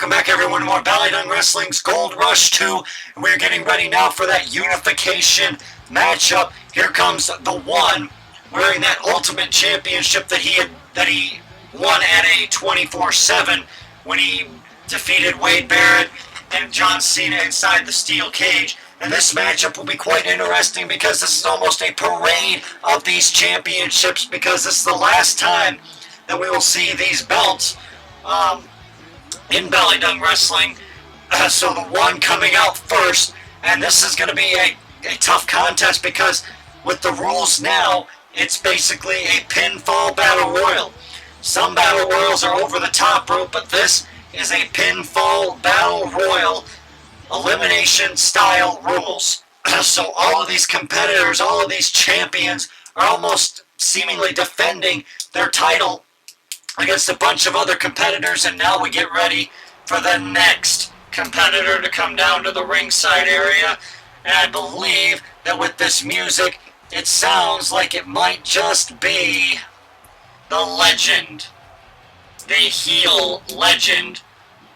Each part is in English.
Welcome back, everyone, to more BallyDung Wrestling's Gold Rush 2. And we're getting ready now for that Unification matchup. Here comes the one wearing that Ultimate Championship that he won at a 24/7 when he defeated Wade Barrett and John Cena inside the steel cage. And this matchup will be quite interesting because this is almost a parade of these championships, because this is the last time that we will see these belts in BallyDung Wrestling. So the one coming out first, and this is going to be a tough contest because with the rules now, it's basically a pinfall battle royal. Some battle royals are over the top rope, but this is a pinfall battle royal, elimination style rules. So all of these competitors, all of these champions are almost seemingly defending their title against a bunch of other competitors, and now we get ready for the next competitor to come down to the ringside area. And I believe that with this music, it sounds like it might just be the legend, the heel legend,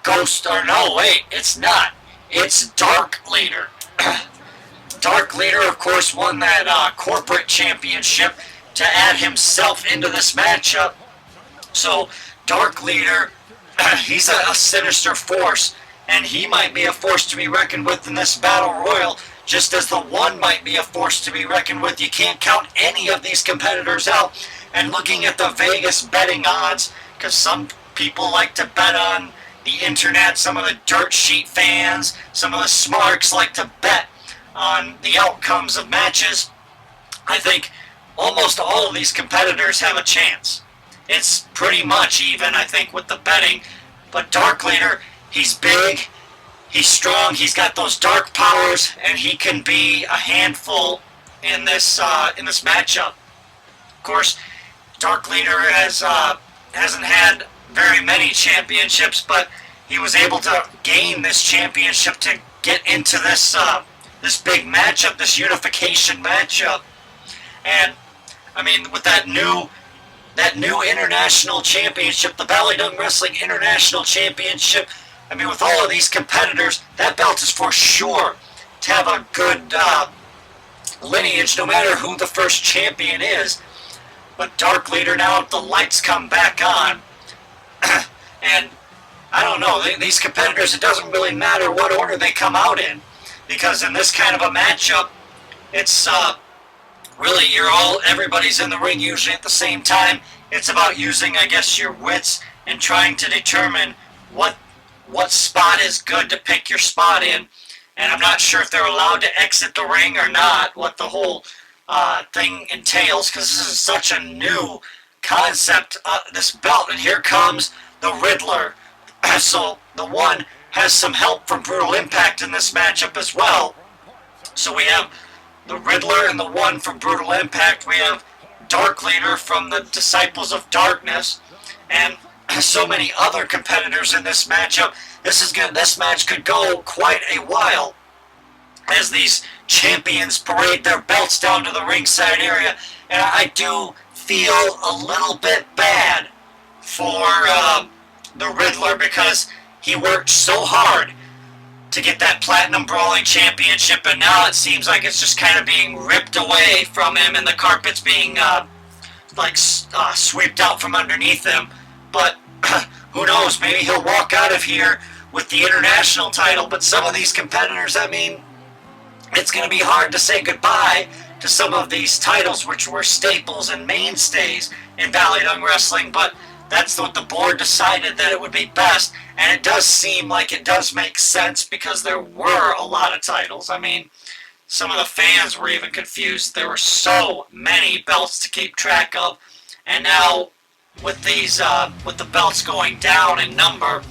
Ghost, or no, wait, it's not. It's Dark Leader. Dark Leader, of course, won that corporate championship to add himself into this matchup. So, Dark Leader, he's a sinister force, and he might be a force to be reckoned with in this battle royal, just as the one might be a force to be reckoned with. You can't count any of these competitors out. And looking at the Vegas betting odds, because some people like to bet on the internet, some of the dirt sheet fans, some of the smarks like to bet on the outcomes of matches, I think almost all of these competitors have a chance. It's pretty much even, I think, with the betting. But Dark Leader, he's big, he's strong, he's got those dark powers, and he can be a handful in this matchup. Of course, Dark Leader hasn't had very many championships, but he was able to gain this championship to get into this this big matchup, this Unification matchup. And I mean, with that new international championship, the BallyDung Wrestling International Championship, I mean, with all of these competitors, that belt is for sure to have a good lineage, no matter who the first champion is. But Dark Leader, now the lights come back on, and I don't know, these competitors, it doesn't really matter what order they come out in, because in this kind of a matchup, it's really, everybody's in the ring usually at the same time. It's about using, I guess, your wits and trying to determine what spot is good to pick your spot in. And I'm not sure if they're allowed to exit the ring or not, what the whole thing entails, because this is such a new concept, this belt. And here comes the Riddler. So the one has some help from Brutal Impact in this matchup as well. So we have the Riddler and the one from Brutal Impact. We have Dark Leader from the Disciples of Darkness, and so many other competitors in this matchup. This match could go quite a while as these champions parade their belts down to the ringside area. And I do feel a little bit bad for the Riddler, because he worked so hard to get that Platinum Brawling Championship, and now it seems like it's just kind of being ripped away from him, and the carpet's being swept out from underneath him. But who knows, maybe he'll walk out of here with the international title. But some of these competitors, I mean, it's going to be hard to say goodbye to some of these titles which were staples and mainstays in BallyDung Wrestling, but that's what the board decided that it would be best, and it does seem like it does make sense because there were a lot of titles. I mean, some of the fans were even confused. There were so many belts to keep track of, and now with these, with the belts going down in number,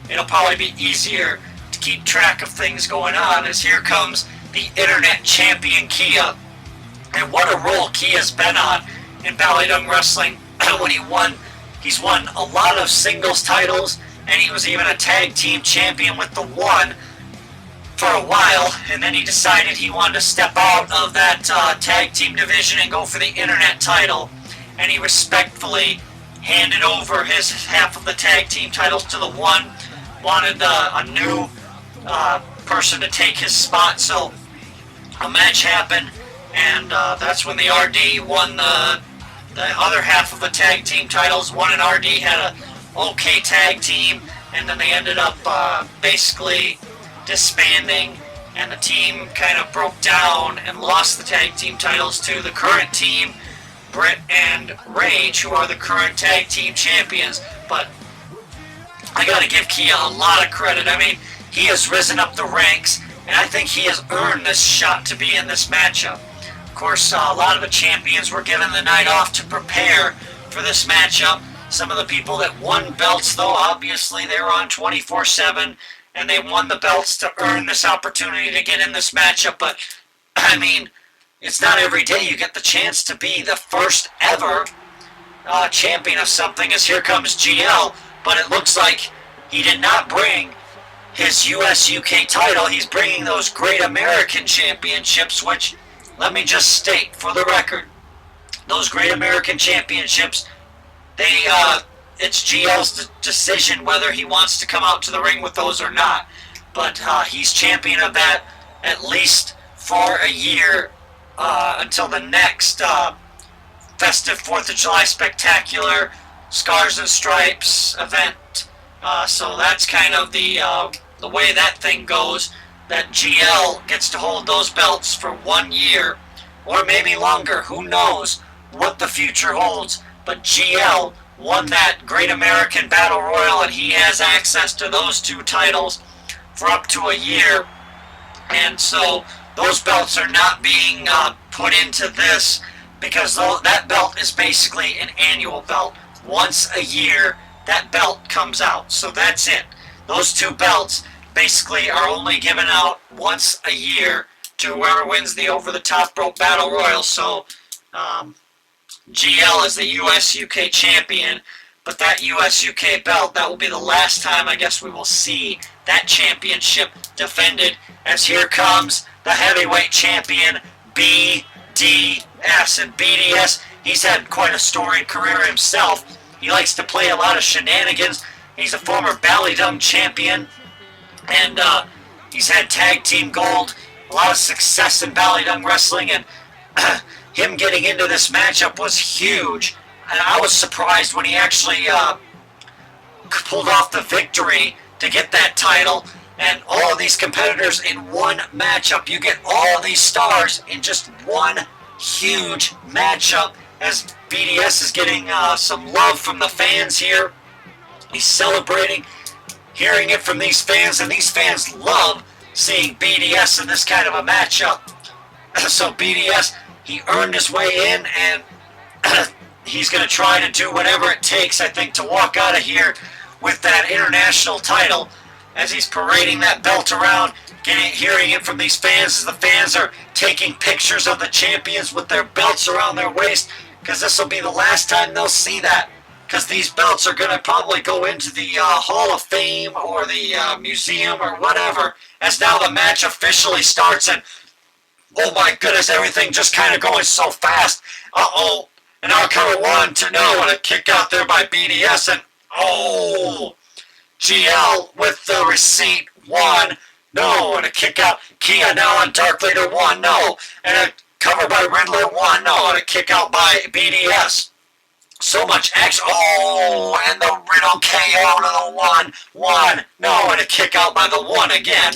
it'll probably be easier to keep track of things going on. As here comes the Internet Champion Kia, and what a role Kia's been on in BallyDung Wrestling. When he's won a lot of singles titles, and he was even a tag team champion with the one for a while, and then he decided he wanted to step out of that tag team division and go for the internet title, and he respectfully handed over his half of the tag team titles to the one wanted a new person to take his spot, so a match happened, and that's when the RD won the other half of the tag team titles. One and RD had a okay tag team, and then they ended up basically disbanding, and the team kind of broke down and lost the tag team titles to the current team, Britt and Rage, who are the current tag team champions. But I gotta give Kia a lot of credit. I mean, he has risen up the ranks, and I think he has earned this shot to be in this matchup. Of course, a lot of the champions were given the night off to prepare for this matchup. Some of the people that won belts, though, obviously they were on 24/7, and they won the belts to earn this opportunity to get in this matchup. But, I mean, it's not every day you get the chance to be the first ever champion of something, as here comes GL. But it looks like he did not bring his US-UK title. He's bringing those Great American Championships, which, let me just state for the record, those Great American Championships, it's GL's decision whether he wants to come out to the ring with those or not. But he's champion of that at least for a year until the next festive 4th of July Spectacular Scars and Stripes event. So that's kind of the way that thing goes, that GL gets to hold those belts for 1 year, or maybe longer. Who knows what the future holds, but GL won that Great American Battle Royal, and he has access to those 2 titles for up to a year. And so those belts are not being put into this, because that belt is basically an annual belt. Once a year, that belt comes out. So that's it. Those 2 belts basically are only given out once a year to whoever wins the over-the-top rope battle royal. So GL is the US-UK champion, but that US-UK belt, that will be the last time I guess we will see that championship defended, as here comes the heavyweight champion, BDS. And BDS, he's had quite a storied career himself. He likes to play a lot of shenanigans. He's a former BallyDung champion, and he's had tag team gold, a lot of success in BallyDung Wrestling, and him getting into this matchup was huge. And I was surprised when he actually pulled off the victory to get that title. And all of these competitors in one matchup. You get all of these stars in just one huge matchup, as BDS is getting some love from the fans here. He's celebrating, hearing it from these fans, and these fans love seeing BDS in this kind of a matchup. So BDS, he earned his way in, and he's going to try to do whatever it takes, I think, to walk out of here with that international title, as he's parading that belt around, hearing it from these fans, as the fans are taking pictures of the champions with their belts around their waist, because this will be the last time they'll see that, because these belts are going to probably go into the Hall of Fame or the museum or whatever, as now the match officially starts. And oh my goodness, everything just kind of going so fast. Uh-oh. And I'll cover 1 to no, and a kick out there by BDS, and oh, GL with the receipt, 1, no, and a kick out. Kia now on Dark Leader, 1, no, and a cover by Riddler, 1, no, and a kick out by BDS. So much action. Oh, and the Riddle KO to the 1, no, and a kick out by the 1 again,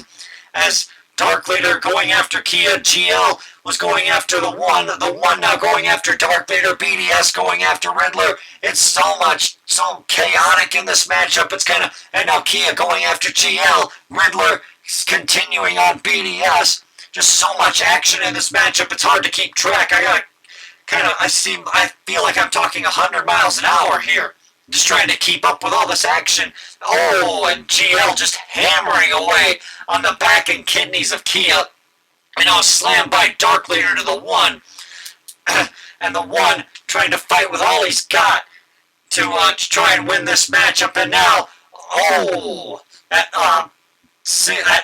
as Dark Leader going after Kia, GL was going after the 1 now going after Dark Leader, BDS going after Riddler. It's so chaotic in this matchup. It's kind of, and now Kia going after GL, Riddler continuing on BDS. Just so much action in this matchup, it's hard to keep track. I feel like I'm talking 100 miles an hour here, just trying to keep up with all this action. Oh, and GL just hammering away on the back and kidneys of Kia. And now slammed by Dark Leader to the 1. And the 1 trying to fight with all he's got to try and win this matchup. And now, oh, that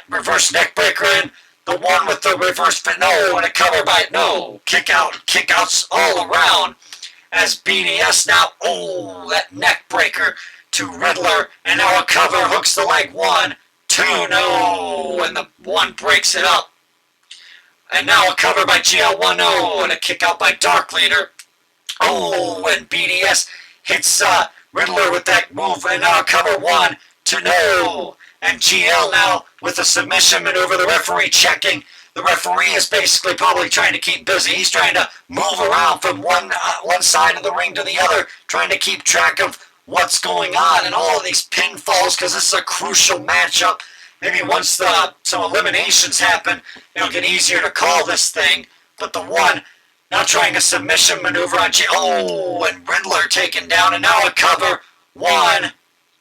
reverse neck breaker in. The 1 with the reverse, no, and a cover by, no, kickouts all around. As BDS now, oh, that neck breaker to Riddler, and now a cover, hooks the leg, 1, 2, no, and the 1 breaks it up. And now a cover by GL, 1-0, and a kick out by Dark Leader. Oh, and BDS hits Riddler with that move, and now a cover, 1, 2, no. And GL now with a submission maneuver, the referee checking. The referee is basically probably trying to keep busy. He's trying to move around from one side of the ring to the other, trying to keep track of what's going on and all of these pinfalls, because this is a crucial matchup. Maybe once some eliminations happen, it'll get easier to call this thing. But the 1 now trying a submission maneuver on oh, and Riddler taken down, and now a cover. 1,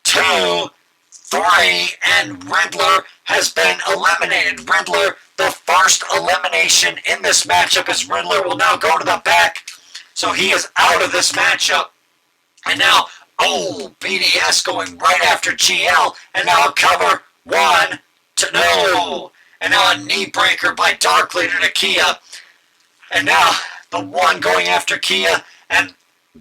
2, 3, and Riddler has been eliminated. Riddler, the first elimination in this matchup, as Riddler will now go to the back. So he is out of this matchup. And now, oh, BDS going right after GL, and now a cover. 1, 2, no. And now a knee breaker by Dark Leader to Kia. And now the 1 going after Kia, and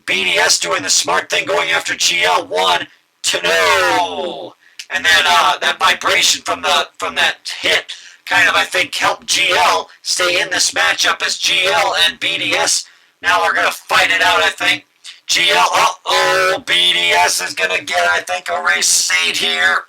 BDS doing the smart thing, going after GL. 1, 2, no. And then that vibration from that hit kind of, I think, helped GL stay in this matchup, as GL and BDS now are going to fight it out, I think. GL, uh-oh, BDS is going to get, I think, a race seat here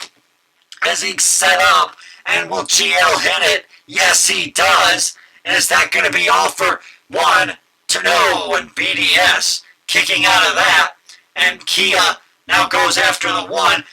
as he's set up. And will GL hit it? Yes, he does. And is that going to be all for 1, 2, no, and BDS kicking out of that. And Kia now goes after the 1.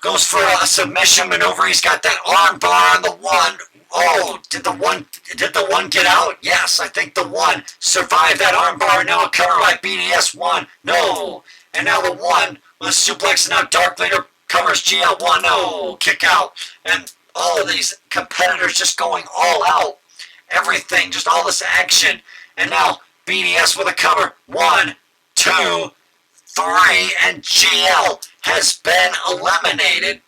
Goes for a submission maneuver. He's got that arm bar on the 1. Oh, did the one get out? Yes, I think the 1 survived that arm bar. Now a cover by BDS. 1, no. And now the 1 with a suplex, and now Dark Leader covers GL. 1, no. Kick out. And all of these competitors just going all out. Everything, just all this action. And now BDS with a cover. 1, 2, 3, and GL has been eliminated.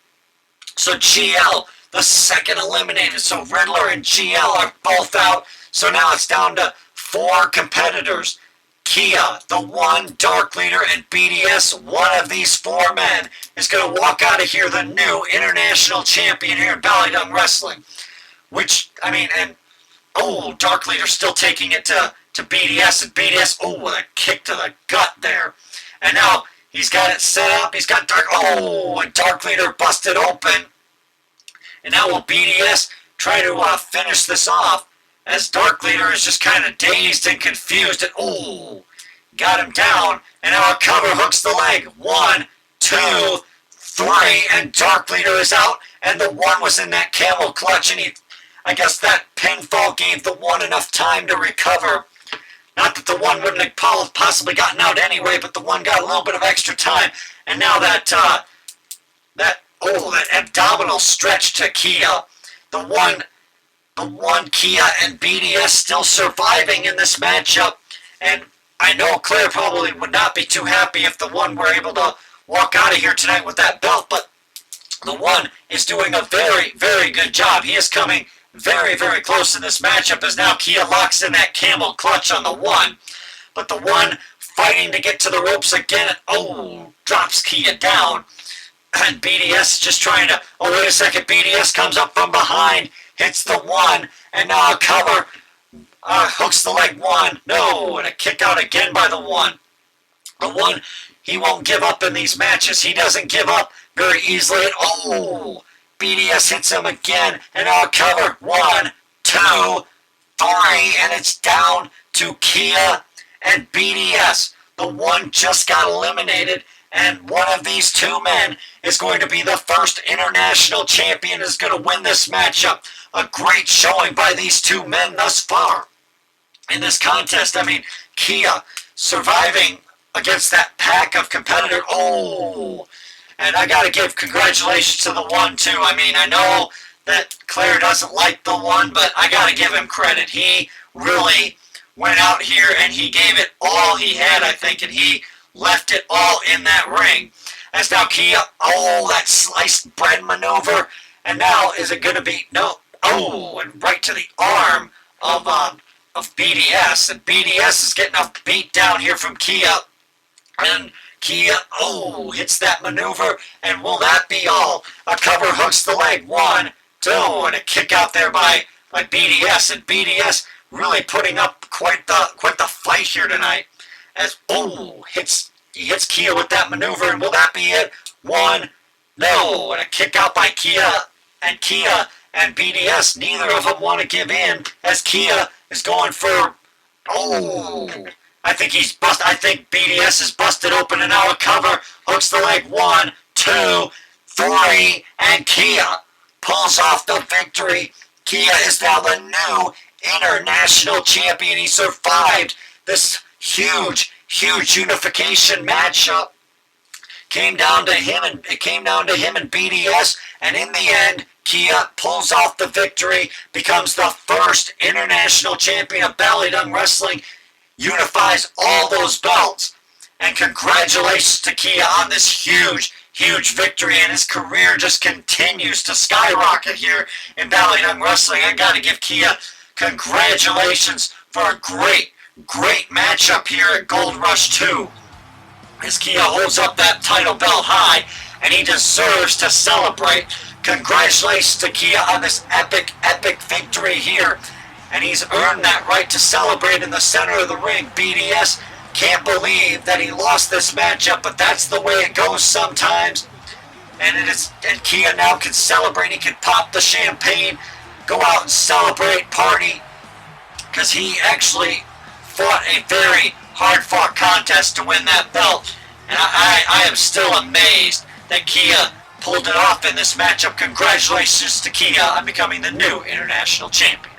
So GL, the second eliminated. So Riddler and GL are both out. So now it's down to 4 competitors. Kia, the 1, Dark Leader, and BDS. One of these 4 men is going to walk out of here the new international champion here in BallyDung Wrestling. Which, I mean, and, oh, Dark Leader still taking it to BDS, and BDS, oh, with a kick to the gut there. And now he's got it set up. He's got and Dark Leader busted open. And now will BDS try to finish this off, as Dark Leader is just kind of dazed and confused. And oh, got him down. And now a cover, hooks the leg. 1, 2, 3, and Dark Leader is out. And the 1 was in that camel clutch, and I guess that pinfall gave the 1 enough time to recover. Not that the 1 wouldn't have possibly gotten out anyway, but the 1 got a little bit of extra time. And now that abdominal stretch to Kia. The one Kia and BDS still surviving in this matchup. And I know Claire probably would not be too happy if the 1 were able to walk out of here tonight with that belt, but the 1 is doing a very, very good job. He is coming very, very close in this matchup, as now Kia locks in that camel clutch on the 1. But the 1 fighting to get to the ropes again. Oh, drops Kia down. And BDS just trying to, oh, wait a second, BDS comes up from behind, hits the 1, and now a cover, hooks the leg. 1, no, and a kick out again by the 1. The 1, he won't give up in these matches. He doesn't give up very easily. And oh, BDS hits him again, and now a cover. 1, 2, 3, and it's down to Kia and BDS. The 1 just got eliminated, and one of these 2 men is going to be the first international champion, is going to win this matchup. A great showing by these 2 men thus far in this contest. I mean, Kia surviving against that pack of competitors. Oh, and I got to give congratulations to the 1 too. I mean, I know that Claire doesn't like the 1, but I got to give him credit. He really went out here and he gave it all he had, I think, and he left it all in that ring. As now Kia, oh, that sliced bread maneuver, and now is it going to be, no, oh, and right to the arm of BDS, and BDS is getting a beat down here from Kia, and Kia, oh, hits that maneuver, and will that be all? A cover hooks the leg, 1, 2, and a kick out there by BDS, and BDS really putting up quite the fight here tonight. As he hits Kia with that maneuver, and will that be it? 1, no, and a kick out by Kia and BDS. Neither of them want to give in as Kia is going for, I think BDS is busted open, and now a cover hooks the leg, 1, 2, 3, and Kia pulls off the victory. Kia is now the new international champion. He survived this huge unification matchup. It came down to him and BDS, and in the end, Kia pulls off the victory, becomes the first international champion of BallyDung Wrestling, unifies all those belts, and congratulations to Kia on this huge victory, and his career just continues to skyrocket here in BallyDung Wrestling. I gotta give Kia congratulations for a great matchup here at Gold Rush 2. As Kia holds up that title belt high, and he deserves to celebrate. Congratulations to Kia on this epic victory here, and he's earned that right to celebrate in the center of the ring. BDS can't believe that he lost this matchup, but that's the way it goes sometimes. And Kia now can celebrate. He can pop the champagne, go out and celebrate, party, because he actually fought a very hard-fought contest to win that belt. And I am still amazed that Kia pulled it off in this matchup. Congratulations to Kia on becoming the new international champion.